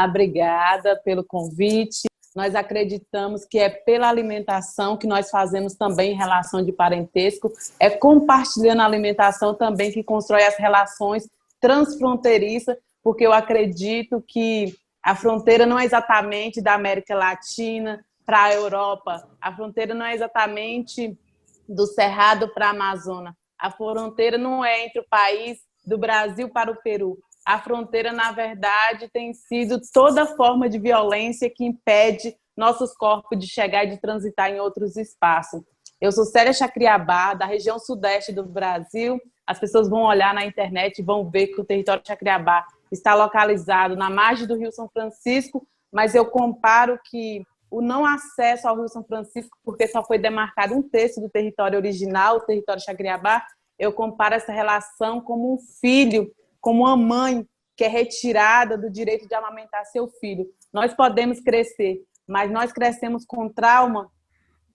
Obrigada pelo convite. Nós acreditamos que é pela alimentação que nós fazemos também relação de parentesco, é compartilhando a alimentação também que constrói as relações transfronteiriças, porque eu acredito que a fronteira não é exatamente da América Latina para a Europa, a fronteira não é exatamente do Cerrado para a Amazônia, a fronteira não é entre o país do Brasil para o Peru. A fronteira, na verdade, tem sido toda forma de violência que impede nossos corpos de chegar e de transitar em outros espaços. Eu sou Célia Chacriabá, da região sudeste do Brasil. As pessoas vão olhar na internet e vão ver que o território de Chacriabá está localizado na margem do Rio São Francisco, mas eu comparo que o não acesso ao Rio São Francisco, porque só foi demarcado um terço do território original, o território de Chacriabá, eu comparo essa relação como um filho, como uma mãe que é retirada do direito de amamentar seu filho. Nós podemos crescer, mas nós crescemos com trauma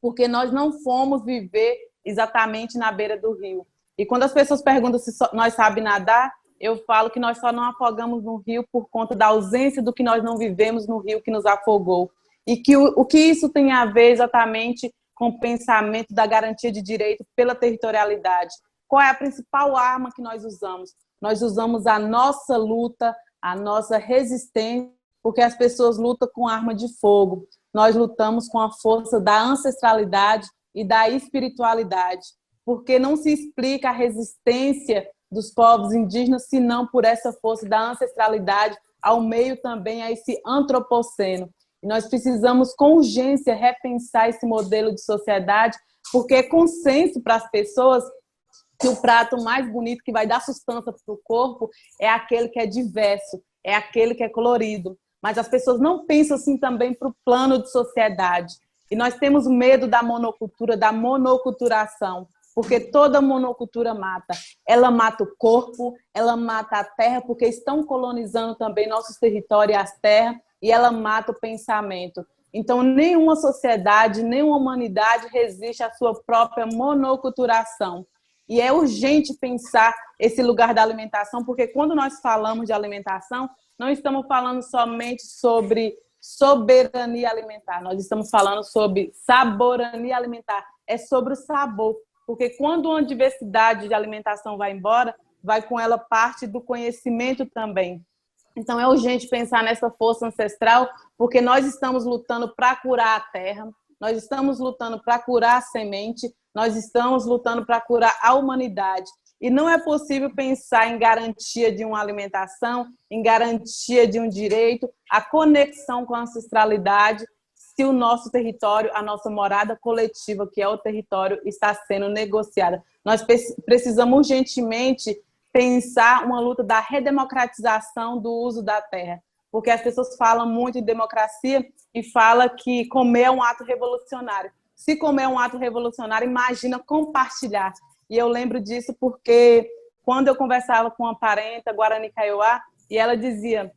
porque nós não fomos viver exatamente na beira do rio. E quando as pessoas perguntam se nós sabemos nadar, eu falo que nós só não afogamos no rio por conta da ausência do que nós não vivemos no rio que nos afogou. E que o que isso tem a ver exatamente com o pensamento da garantia de direito pela territorialidade. Qual é a principal arma que nós usamos? Nós usamos a nossa luta, a nossa resistência, porque as pessoas lutam com arma de fogo. Nós lutamos com a força da ancestralidade e da espiritualidade, porque não se explica a resistência dos povos indígenas senão por essa força da ancestralidade, ao meio também a esse antropoceno. E nós precisamos com urgência repensar esse modelo de sociedade, porque é consenso para as pessoas que o prato mais bonito, que vai dar sustância para o corpo, é aquele que é diverso, é aquele que é colorido. Mas as pessoas não pensam assim também para o plano de sociedade. E nós temos medo da monocultura, da monoculturação, porque toda monocultura mata. Ela mata o corpo, ela mata a terra, porque estão colonizando também nossos territórios e as terras, e ela mata o pensamento. Então, nenhuma sociedade, nenhuma humanidade resiste à sua própria monoculturação. E é urgente pensar esse lugar da alimentação, porque quando nós falamos de alimentação, não estamos falando somente sobre soberania alimentar, nós estamos falando sobre saborania alimentar, é sobre o sabor, porque quando uma diversidade de alimentação vai embora, vai com ela parte do conhecimento também. Então é urgente pensar nessa força ancestral, porque nós estamos lutando para curar a terra, nós estamos lutando para curar a semente, nós estamos lutando para curar a humanidade. E não é possível pensar em garantia de uma alimentação, em garantia de um direito, a conexão com a ancestralidade, se o nosso território, a nossa morada coletiva, que é o território, está sendo negociada. Nós precisamos urgentemente pensar uma luta da redemocratização do uso da terra, porque as pessoas falam muito em democracia e falam que comer é um ato revolucionário. Se comer é um ato revolucionário, imagina compartilhar. E eu lembro disso porque quando eu conversava com uma parenta, Guarani Kaiowá, e ela dizia,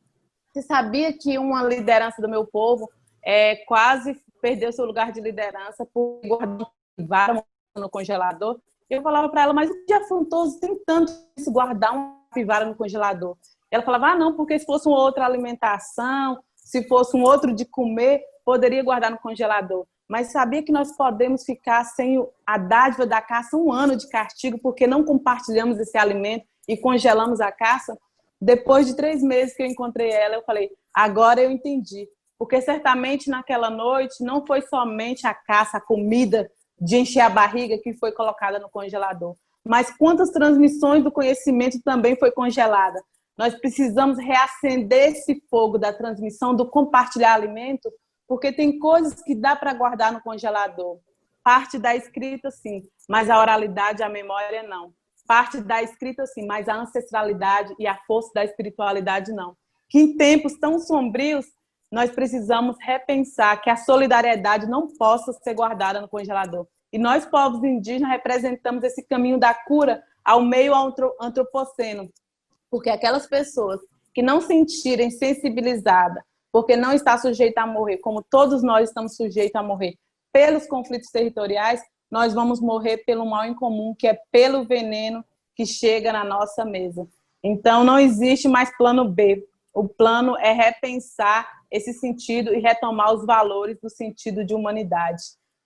você sabia que uma liderança do meu povo quase perdeu seu lugar de liderança por guardar um capivara no congelador? Eu falava para ela, mas o que afrontoso tem tanto isso, guardar uma capivara no congelador? Ela falava, não, porque se fosse uma outra alimentação, se fosse um outro de comer, poderia guardar no congelador. Mas sabia que nós podemos ficar sem a dádiva da caça 1 ano de castigo porque não compartilhamos esse alimento e congelamos a caça? Depois de 3 meses que eu encontrei ela, eu falei, agora eu entendi. Porque certamente naquela noite não foi somente a caça, a comida de encher a barriga que foi colocada no congelador, mas quantas transmissões do conhecimento também foi congelada. Nós precisamos reacender esse fogo da transmissão, do compartilhar alimento, porque tem coisas que dá para guardar no congelador. Parte da escrita, sim, mas a oralidade, a memória, não. Parte da escrita, sim, mas a ancestralidade e a força da espiritualidade, não. Que em tempos tão sombrios, nós precisamos repensar que a solidariedade não possa ser guardada no congelador. E nós, povos indígenas, representamos esse caminho da cura ao meio antropoceno, porque aquelas pessoas que não sentirem sensibilizadas, porque não está sujeita a morrer, como todos nós estamos sujeitos a morrer pelos conflitos territoriais, nós vamos morrer pelo mal em comum, que é pelo veneno que chega na nossa mesa. Então, não existe mais plano B. O plano é repensar esse sentido e retomar os valores do sentido de humanidade.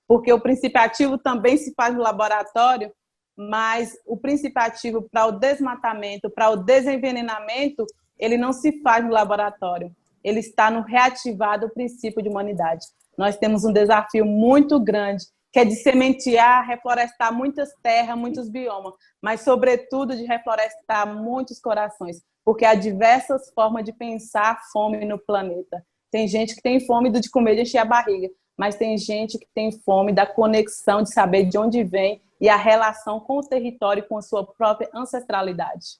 Porque o princípio ativo também se faz no laboratório, mas o princípio ativo para o desmatamento, para o desenvenenamento, ele não se faz no laboratório. Ele está no reativado princípio de humanidade. Nós temos um desafio muito grande, que é de sementear, reflorestar muitas terras, muitos biomas, mas, sobretudo, de reflorestar muitos corações, porque há diversas formas de pensar a fome no planeta. Tem gente que tem fome de comer, de encher a barriga, mas tem gente que tem fome da conexão, de saber de onde vem e a relação com o território e com a sua própria ancestralidade.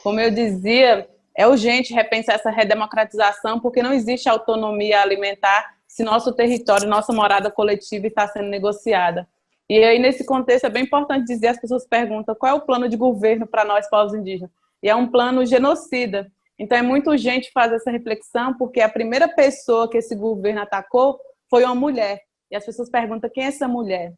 Como eu dizia, é urgente repensar essa redemocratização, porque não existe autonomia alimentar se nosso território, nossa morada coletiva está sendo negociada. E aí, nesse contexto, é bem importante dizer, as pessoas perguntam qual é o plano de governo para nós, povos indígenas? E é um plano genocida. Então, é muito urgente fazer essa reflexão, porque a primeira pessoa que esse governo atacou foi uma mulher. E as pessoas perguntam quem é essa mulher?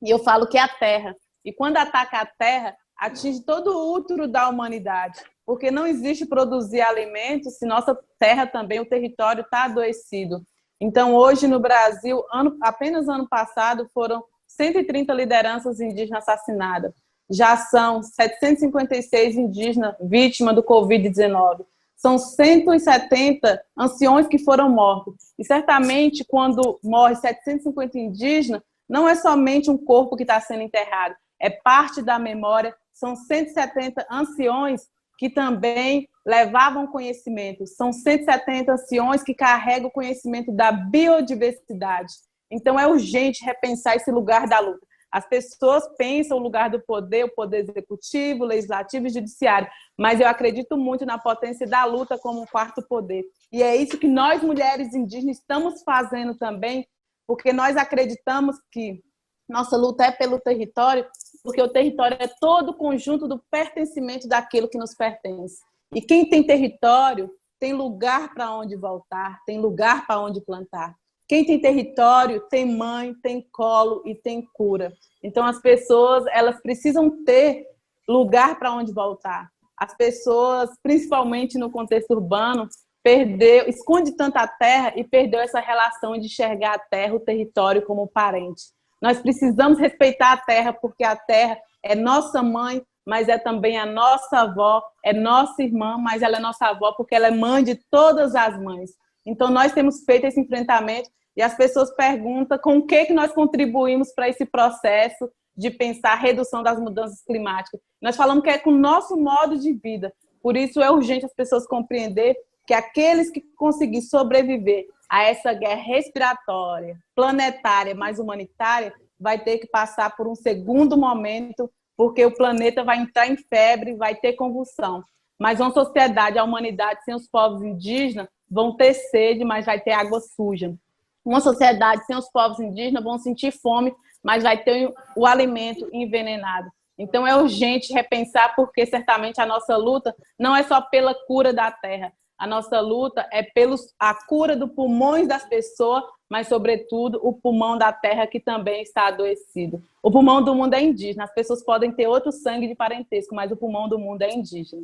E eu falo que é a terra. E quando ataca a terra, atinge todo o útero da humanidade. Porque não existe produzir alimentos se nossa terra também, o território está adoecido. Então, hoje no Brasil, apenas ano passado, foram 130 lideranças indígenas assassinadas. Já são 756 indígenas vítimas do Covid-19. São 170 anciões que foram mortos. E certamente, quando morre 750 indígenas, não é somente um corpo que está sendo enterrado, é parte da memória. São 170 anciões que também levavam conhecimento. São 170 anciões que carregam o conhecimento da biodiversidade. Então, é urgente repensar esse lugar da luta. As pessoas pensam o lugar do poder, o poder executivo, legislativo e judiciário, mas eu acredito muito na potência da luta como um quarto poder. E é isso que nós, mulheres indígenas, estamos fazendo também, porque nós acreditamos que nossa luta é pelo território, porque o território é todo o conjunto do pertencimento daquilo que nos pertence. E quem tem território tem lugar para onde voltar, tem lugar para onde plantar. Quem tem território tem mãe, tem colo e tem cura. Então, as pessoas, elas precisam ter lugar para onde voltar. As pessoas, principalmente no contexto urbano, esconde tanta terra e perdeu essa relação de enxergar a terra, o território, como parente. Nós precisamos respeitar a terra, porque a terra é nossa mãe, mas é também a nossa avó, é nossa irmã, mas ela é nossa avó porque ela é mãe de todas as mães. Então, nós temos feito esse enfrentamento e as pessoas perguntam com o que nós contribuímos para esse processo de pensar a redução das mudanças climáticas. Nós falamos que é com o nosso modo de vida. Por isso, é urgente as pessoas compreender que aqueles que conseguirem sobreviver a essa guerra respiratória, planetária, mais humanitária, vai ter que passar por um segundo momento, porque o planeta vai entrar em febre, vai ter convulsão. Mas uma sociedade, a humanidade, sem os povos indígenas, vão ter sede, mas vai ter água suja. Uma sociedade sem os povos indígenas vão sentir fome, mas vai ter o alimento envenenado. Então é urgente repensar, porque certamente a nossa luta não é só pela cura da terra. A nossa luta é pela cura dos pulmões das pessoas, mas, sobretudo, o pulmão da terra que também está adoecido. O pulmão do mundo é indígena. As pessoas podem ter outro sangue de parentesco, mas o pulmão do mundo é indígena.